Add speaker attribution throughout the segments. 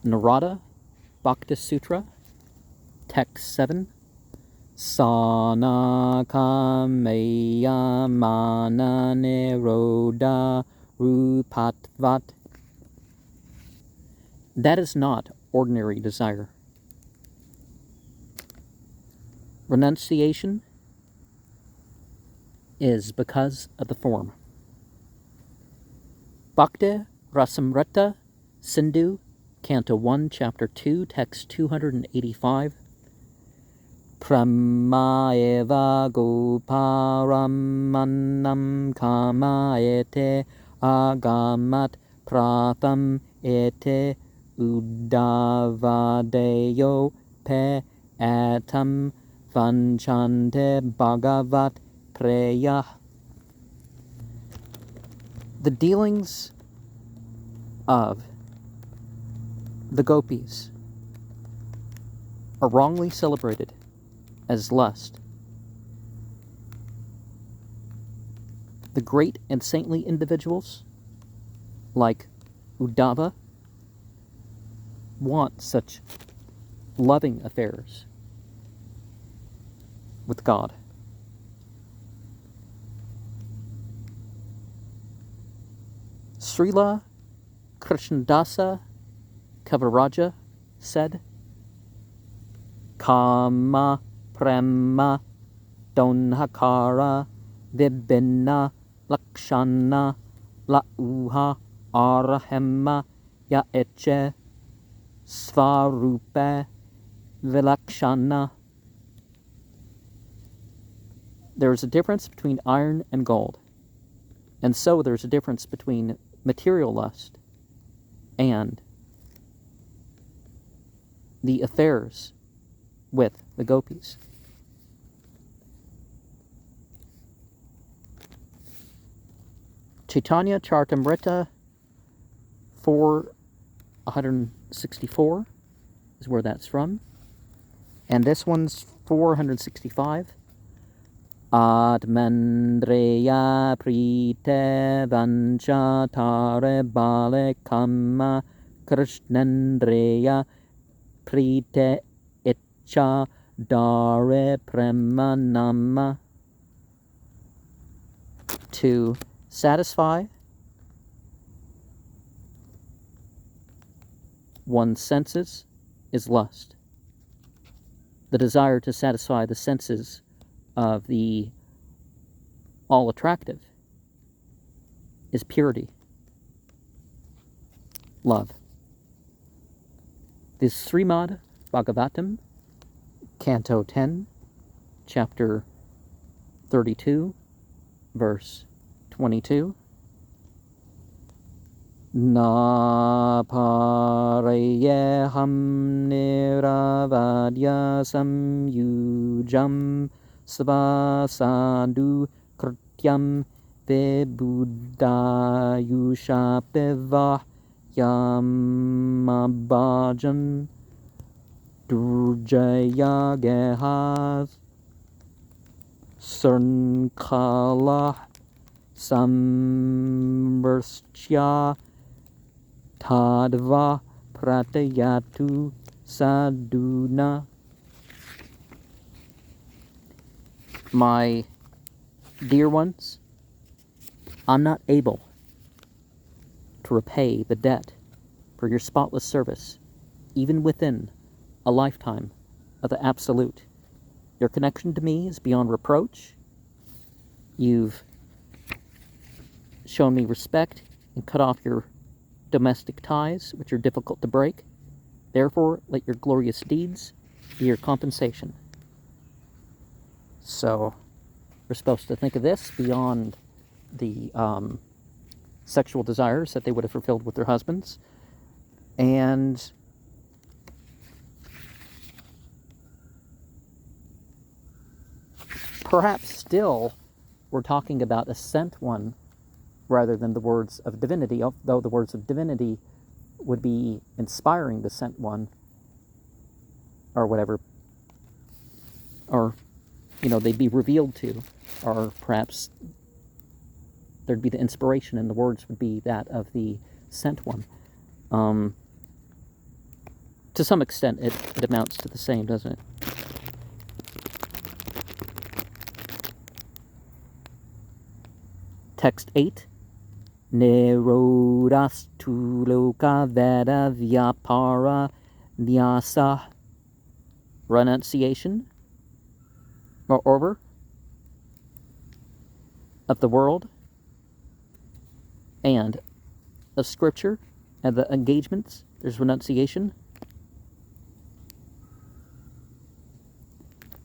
Speaker 1: Narada Bhakti Sutra, Text 7. Sana kameya mana niroda rupatvat. That is not ordinary desire. Renunciation is because of the form. Bhakti Rasamrita Sindhu, Canto 1, Chapter 2, Text 285. Pramaeva goparamannam kamaete agamat pratham ete udavadeyo pe atam vanchante bhagavat preya. The dealings of the gopis are wrongly celebrated as lust. The great and saintly individuals, like Uddhava, want such loving affairs with God. Srila Krishnadasa Kavaraja said, Kama Prema Donhakara Vibhinna Lakshana Lauha Arahema Yaeche Svarupa Vilakshana. There is a difference between iron and gold, and so there's a difference between material lust and the affairs with the gopis. Chaitanya Charitamrita 464 is where that's from. And this one's 465. Atmandreya prite vancha tare bale kama krishnandreya prite cha dare prema nama. To satisfy one's senses is lust. The desire to satisfy the senses of the all-attractive is purity, love. The Srimad Bhagavatam, Canto 10, Chapter 32, Verse 22. Na parayeham niravadya samyujam svasadu krityam vibudayusha pivah yamabhajan durjaya gehas sarnkala samrshya tadva pratayatu saduna. My dear ones, I'm not able to repay the debt for your spotless service, even within a lifetime of the Absolute. Your connection to me is beyond reproach. You've shown me respect and cut off your domestic ties, which are difficult to break. Therefore, let your glorious deeds be your compensation. So, we're supposed to think of this beyond the sexual desires that they would have fulfilled with their husbands. And perhaps still we're talking about a sent one rather than the words of divinity, although the words of divinity would be inspiring the sent one or whatever, or, they'd be revealed to, or perhaps there'd be the inspiration and the words would be that of the sent one. to some extent, it amounts to the same, doesn't it? Text 8. Nirodastu loka veda vyapara nyasa. Renunciation or order of the world and of Scripture and the engagements. There's renunciation.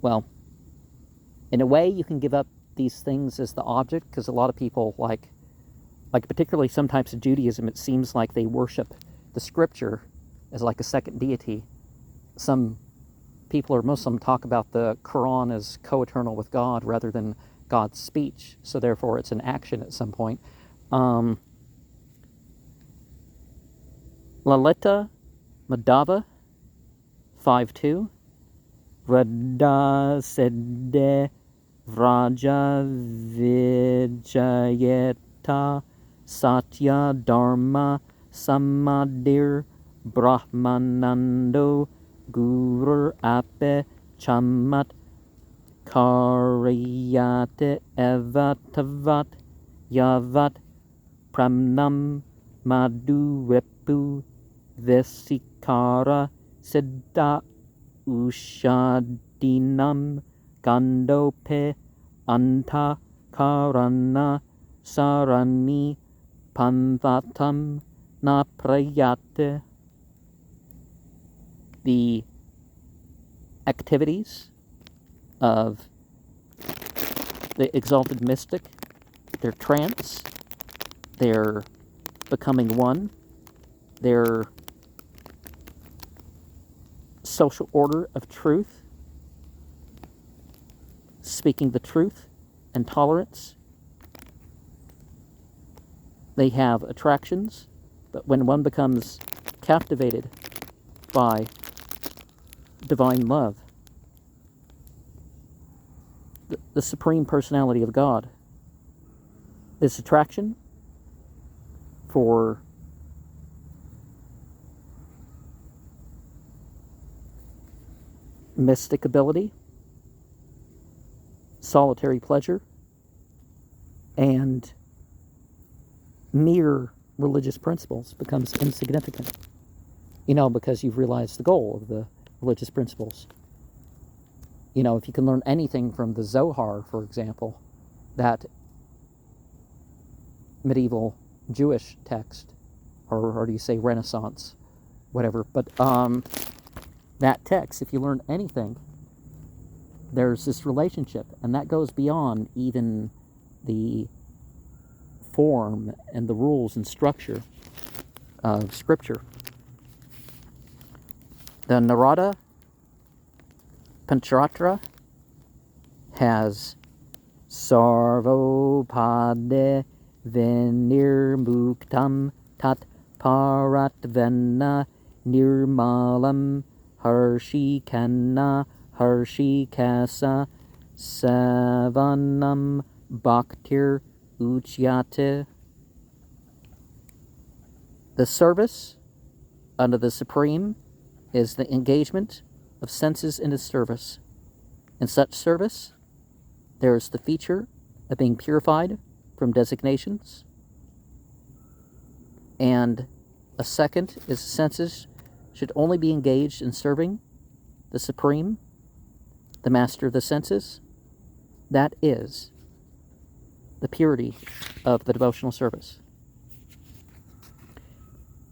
Speaker 1: Well, in a way, you can give up these things as the object, because a lot of people, like particularly some types of Judaism, it seems like they worship the Scripture as like a second deity. Some people or Muslim talk about the Quran as co-eternal with God rather than God's speech, so therefore it's an action at some point. Lalita Madhava 5.2. Radha Sedde Vraja Vijayeta Satya Dharma Samadir Brahmanando Gurur Ape Chamat Karyate Evatavat Yavat Pramnam Madhu Repu Vesikara Siddha Ushadinam Gandope Anta Karana Sarani Panvatam Naprayate. The activities of the exalted mystic, their trance, their becoming one, their social order of truth, speaking the truth, and tolerance. They have attractions, but when one becomes captivated by divine love, the Supreme Personality of God, this attraction for mystic ability, solitary pleasure, and mere religious principles becomes insignificant. Because you've realized the goal of the religious principles. If you can learn anything from the Zohar, for example, that medieval Jewish text, or do you say Renaissance, whatever, but that text, if you learn anything, there's this relationship, and that goes beyond even the form and the rules and structure of Scripture. The Narada Panchatra has Sarvopade Venirmuktam Tat Paratvena Nirmalam Harshikana Harshikasa Savanam Bhaktir Uchyate. The service under the Supreme is the engagement of senses in his service. In such service, there is the feature of being purified from designations, and a second is the senses should only be engaged in serving the Supreme, the Master of the senses. That is the purity of the devotional service.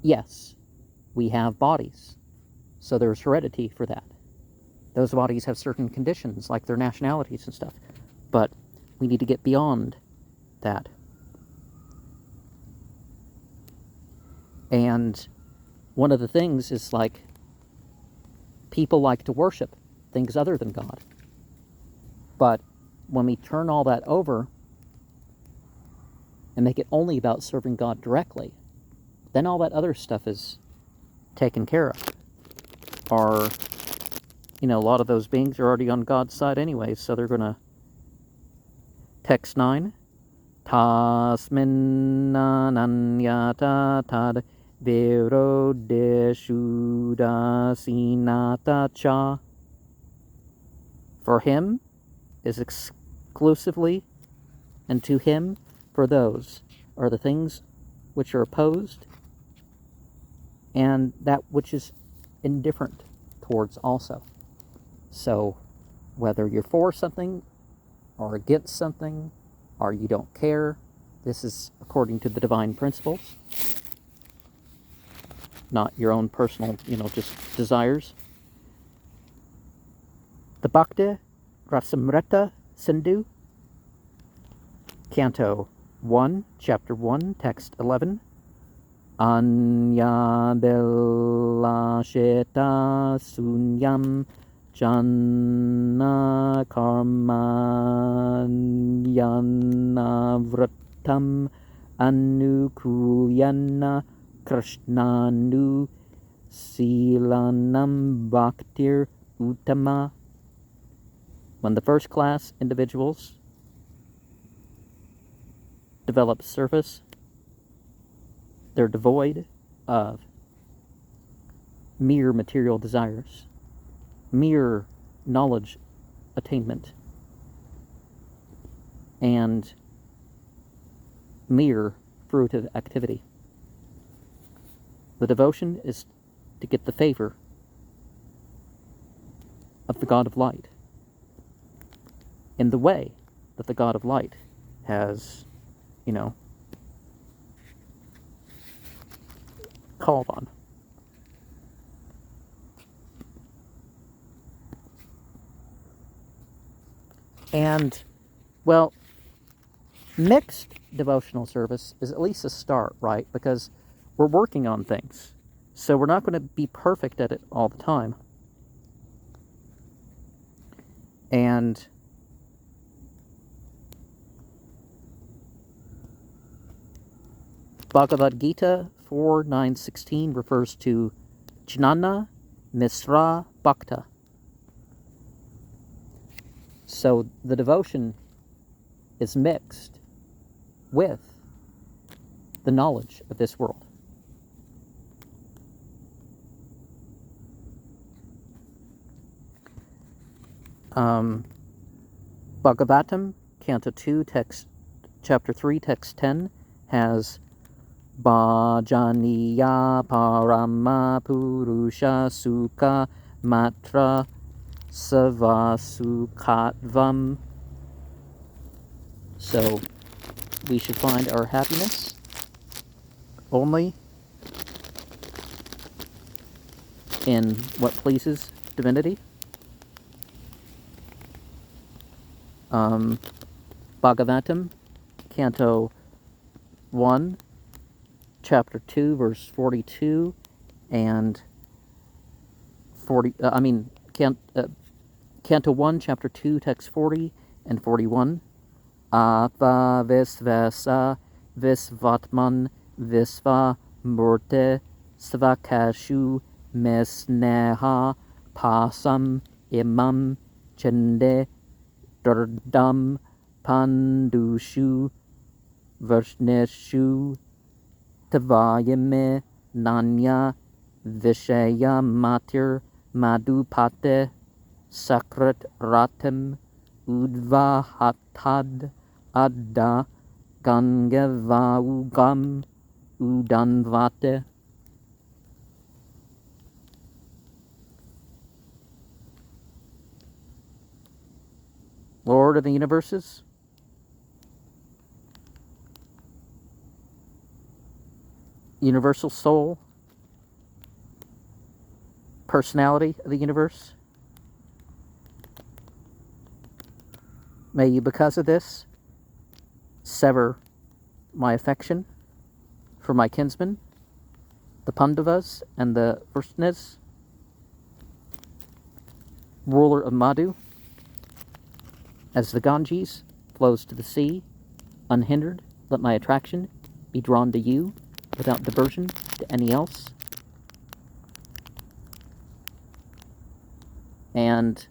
Speaker 1: Yes, we have bodies, so there's heredity for that. Those bodies have certain conditions, like their nationalities and stuff, but we need to get beyond that. And one of the things is, like, people like to worship things other than God. But when we turn all that over and make it only about serving God directly, then all that other stuff is taken care of. Or, a lot of those beings are already on God's side anyway, so they're going to... Text 9. Tasmin nananyata tad virodeshudasinata cha. For him is exclusively, and to him for those are the things which are opposed, and that which is indifferent towards also. So whether you're for something or against something, or you don't care, this is according to the divine principles, not your own personal, just desires. The Bhakti Rasamrita Sindhu, Canto 1, Chapter 1, Text 11. Anya Belasheta Sunyam Janna Karmanyana Vratam Anukulyana Krishnanu Silanam Bhaktir Uttama. When the first class individuals develop service, they're devoid of mere material desires, mere knowledge attainment, and mere fruitive activity. The devotion is to get the favor of the God of Light in the way that the God of Light has, called on. And, well, mixed devotional service is at least a start, right? Because we're working on things. So we're not going to be perfect at it all the time. And Bhagavad Gita 4:9-16 refers to Jnana Misra Bhakta. So the devotion is mixed with the knowledge of this world. Bhagavatam, Canto 2, Chapter 3, Text 10, has Bhajaniya Parama Purusha Sukha Matra Savasukhatvam. So we should find our happiness only in what pleases divinity. Bhagavatam, Canto 1, Chapter 2, verse 42, and 40. Canto 1, Chapter 2, Text 40 and 41. Atha Visvasa Visvatman Visva Murte Svakashu Mesneha Pasam Imam Chende Dardam Pandushu Varshneshu Tavayame Nanya Vishaya Matir Madhupate Sakrat Ratim Udva Hatad Adda Gangevaugam Udanvate. Lord of the universes, universal soul, personality of the universe, may you, because of this, sever my affection for my kinsmen, the Pandavas and the Vrishnis, ruler of Madhu, as the Ganges flows to the sea, unhindered, let my attraction be drawn to you without diversion to any else. And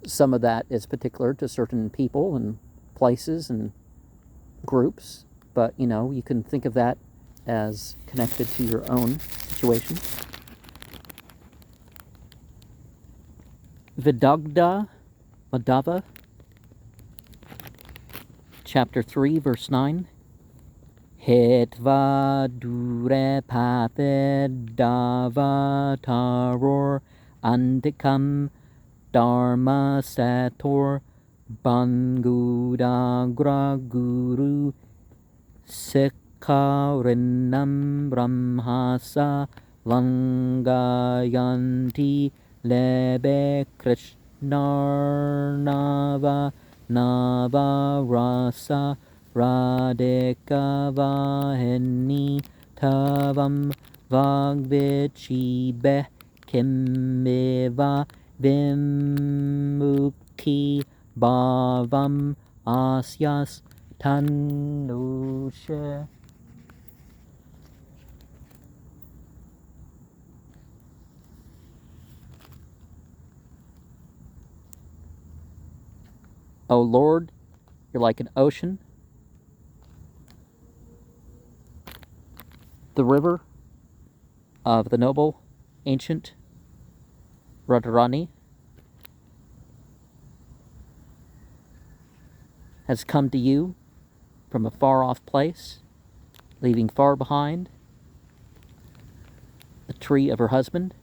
Speaker 1: some of that is particular to certain people and places and groups, but you can think of that as connected to your own situation. Vidagda Madhava, chapter 3, verse 9. Hitva dure pathe davataror antikam dharma sator bangudagra guru sikharinam brahmasa langayanti lebe krishnarnava navarasa radikavahini tavam vagvichibe kimmiva vimukhi bhavam asyas tanushe. O Lord, you're like an ocean, the river of the noble, ancient Radharani has come to you from a far-off place, leaving far behind the tree of her husband,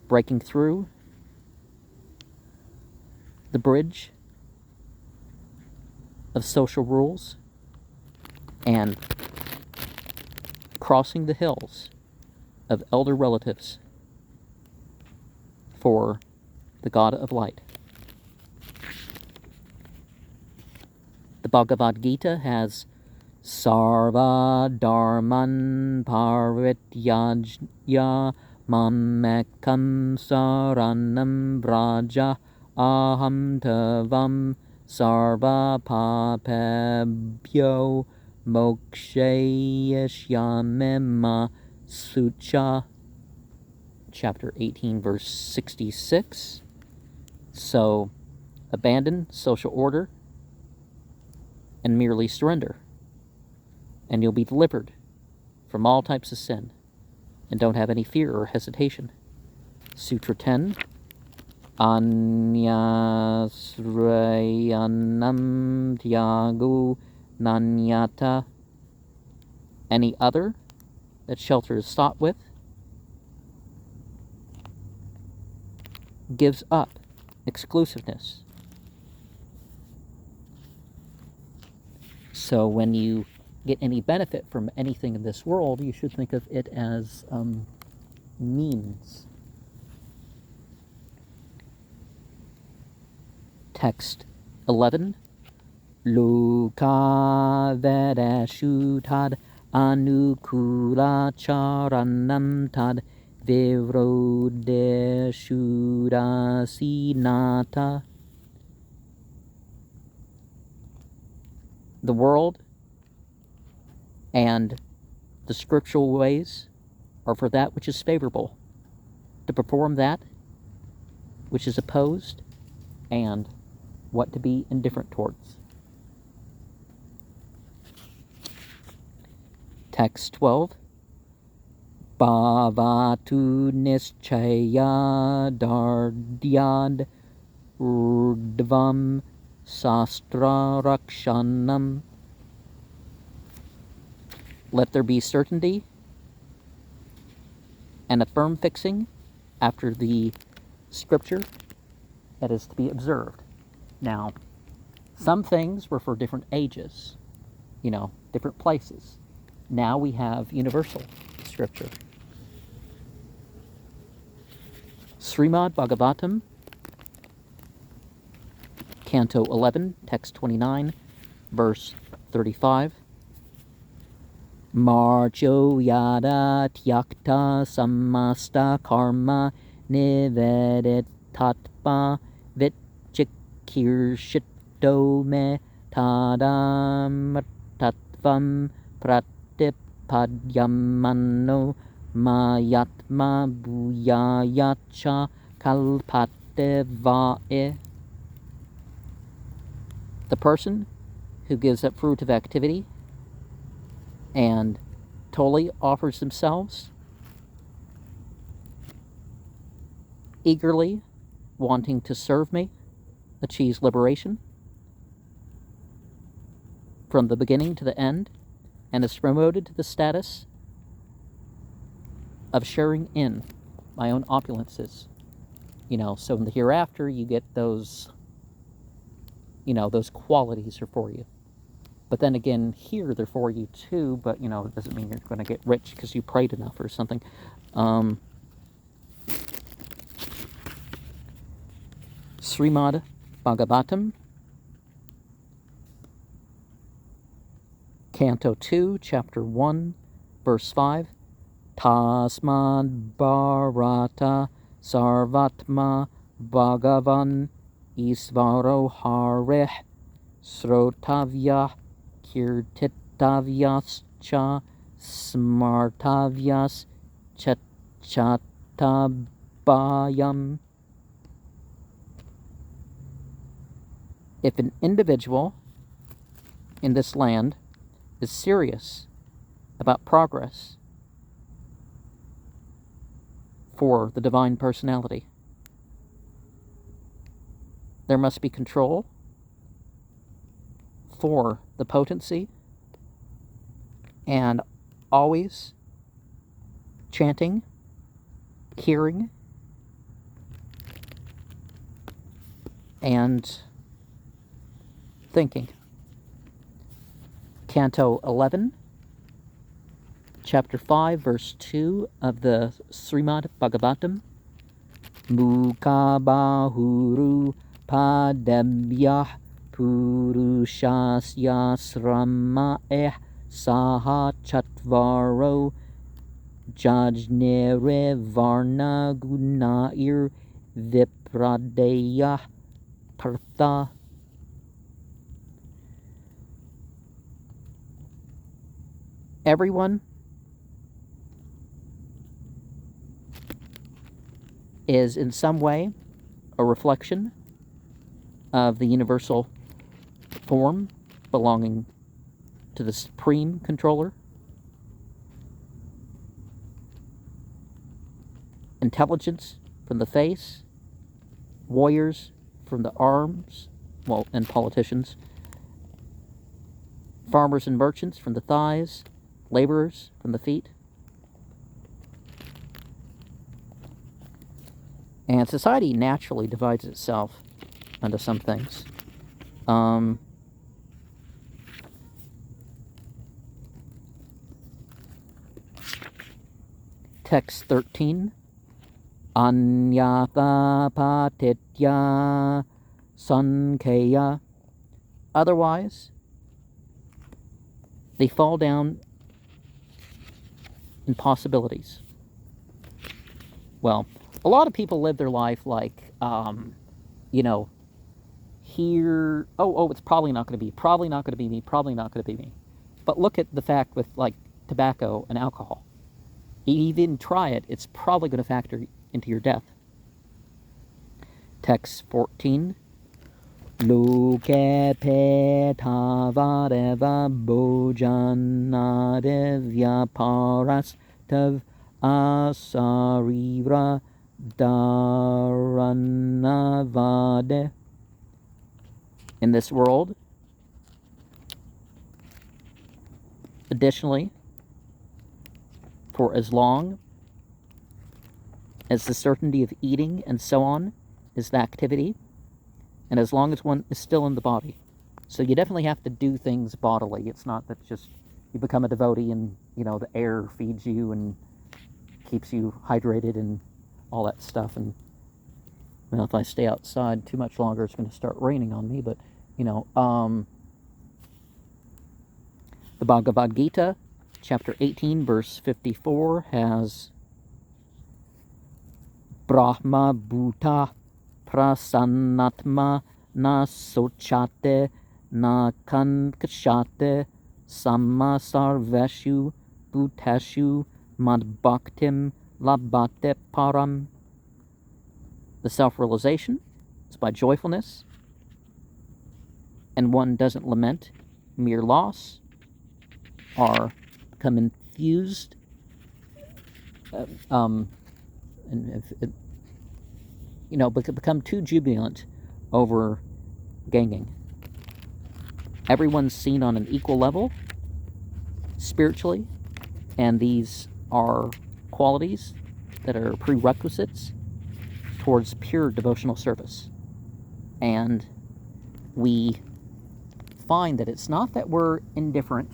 Speaker 1: breaking through the bridge of social rules, and crossing the hills of elder relatives for the God of Light. The Bhagavad Gita has Sarva Dharman Parityajya Mamekam Saranam Vraja Aham Tavam Sarva Papebhyo Mokshayashyamema Sucha, chapter 18, verse 66. So, abandon social order and merely surrender, and you'll be delivered from all types of sin, and don't have any fear or hesitation. Sutra 10. Anyasrayanam tyagu nanyata. Any other that shelter is sought with gives up exclusiveness. So when you get any benefit from anything in this world, you should think of it as means. Text 11. Luka vedeshu tad anukula charanam tad virodeshu dasinata. The world and the scriptural ways are for that which is favorable, to perform that which is opposed, and what to be indifferent towards. Text 12. Bhavatu nischaya dardyad urdvam sastra rakshanam. Let there be certainty and a firm fixing after the scripture that is to be observed. Now, some things were for different ages, different places. Now we have universal scripture. Srimad Bhagavatam, Canto 11, Text 29, verse 35. Marjo yada tyakta samasta karma nivedetatma vitchikirshito me tadam tattvam pratipadyamano mayatma bhuyayacha kalpate vae. The person who gives up fruitive activity and totally offers themselves, eagerly wanting to serve me, achieves liberation from the beginning to the end, and is promoted to the status of sharing in my own opulences. So in the hereafter, you get those, those qualities are for you. But then again, here they're for you too, but, it doesn't mean you're going to get rich because you prayed enough or something. Srimad Bhagavatam, Canto 2, Chapter 1, Verse 5. Tasmad Bharata Sarvatma Bhagavan Isvaro Hareh Srotavya Kirtitavyas Cha Smartavyas Chatabayam. If an individual in this land is serious about progress for the Divine Personality, there must be control for the potency and always chanting, hearing, and thinking. Canto 11, Chapter 5, Verse 2 of the Srimad Bhagavatam. Mukabahuru padebhyah purushasya srama'eh saha chatvaro jajnere varna gunair vipradeyah partha. Everyone is in some way a reflection of the universal form belonging to the Supreme Controller. Intelligence from the face, warriors from the arms, and politicians, farmers and merchants from the thighs, laborers from the feet. And society naturally divides itself into some things. Text 13. Anyatha patitya sankheya. Otherwise, they fall down in possibilities. Well, a lot of people live their life like, here, it's probably not going to be me. But look at the fact with, like, tobacco and alcohol. Even try it, it's probably going to factor into your death. Text 14. Loke petavareva bojanadevya paras tav asarira dharanavade. In this world, additionally, for as long as the certainty of eating and so on is the activity, and as long as one is still in the body. So you definitely have to do things bodily. It's not that just you become a devotee and, the air feeds you and keeps you hydrated and all that stuff. And, if I stay outside too much longer, it's going to start raining on me. But, the Bhagavad Gita, Chapter 18, verse 54, has Brahma Bhuta Prasannatma na sochate na kankashate samma sarveshu bhuteshu madbhaktim labhate param. The self-realization is by joyfulness, and one doesn't lament mere loss or become confused and become too jubilant over gaining. Everyone's seen on an equal level spiritually, and these are qualities that are prerequisites towards pure devotional service. And we find that it's not that we're indifferent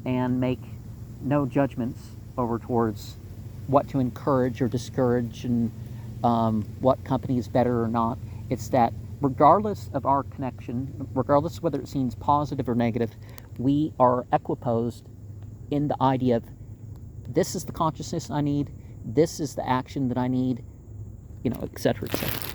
Speaker 1: and make no judgments over towards what to encourage or discourage and what company is better or not. It's that regardless of our connection, regardless of whether it seems positive or negative, we are equiposed in the idea of this is the consciousness I need, this is the action that I need, etc., etc.